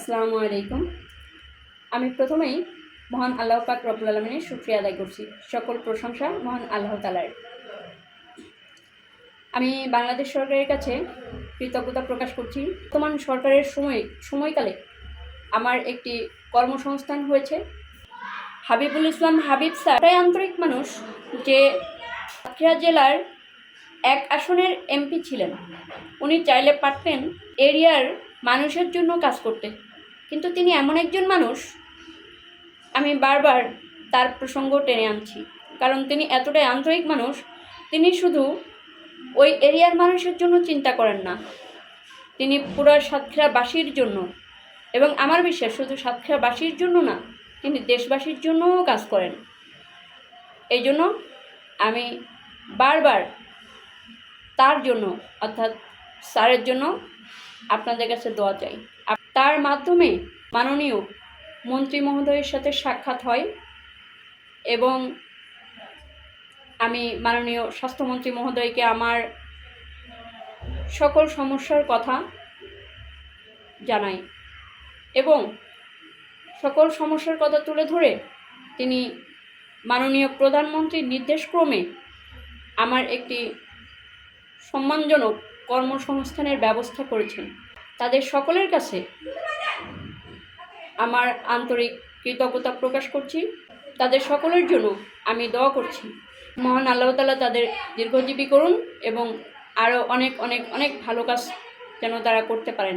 আসসালামু আলাইকুম। আমি প্রথমেই মহান আল্লাহ পাক রব্বুল আলামিনের শুকরিয়া আদায় করছি। সকল প্রশংসা মহান আল্লাহ তাআলার। আমি বাংলাদেশ সরকারের কাছে কৃতজ্ঞতা প্রকাশ করছি। বর্তমান সরকারের সময়কালে আমার একটি কর্মসংস্থান হয়েছে। হাবিবুল ইসলাম হাবিব স্যার এতটাই আন্তরিক মানুষ যে সাতক্ষীরা জেলার 1 আসনের এমপি ছিলেন। উনি চাইলে পারতেন এরিয়ার মানুষের জন্য কাজ করতে, কিন্তু তিনি এমন একজন মানুষ, আমি বারবার তার প্রসঙ্গ টেনে আনছি কারণ তিনি এতটাই আন্তরিক মানুষ। তিনি শুধু ওই এরিয়ার মানুষের জন্য চিন্তা করেন না, তিনি পুরো সাতক্ষীরাবাসীর জন্য, এবং আমার বিশ্বাস শুধু সাতক্ষীরাবাসীর জন্য না, তিনি দেশবাসীর জন্যও কাজ করেন। এই জন্য আমি বারবার তার জন্য অর্থাৎ স্যারের জন্য আপনাদের কাছে দোয়া চাই। তার মাধ্যমে মাননীয় মন্ত্রী মহোদয়ের সাথে সাক্ষাৎ হয় এবং আমি মাননীয় স্বাস্থ্যমন্ত্রী মহোদয়কে আমার সকল সমস্যার কথা জানাই এবং সকল সমস্যার কথা তুলে ধরে তিনি মাননীয় প্রধানমন্ত্রীর নির্দেশক্রমে আমার একটি সম্মানজনক কর্মসংস্থানের ব্যবস্থা করেছেন। তাদের সকলের কাছে আমার আন্তরিক কৃতজ্ঞতা প্রকাশ করছি। তাদের সকলের জন্য আমি দোয়া করছি, মহান আল্লাহ তাআলা তাদের দীর্ঘজীবী করুন এবং আরও অনেক অনেক অনেক ভালো কাজ যেন তারা করতে পারেন।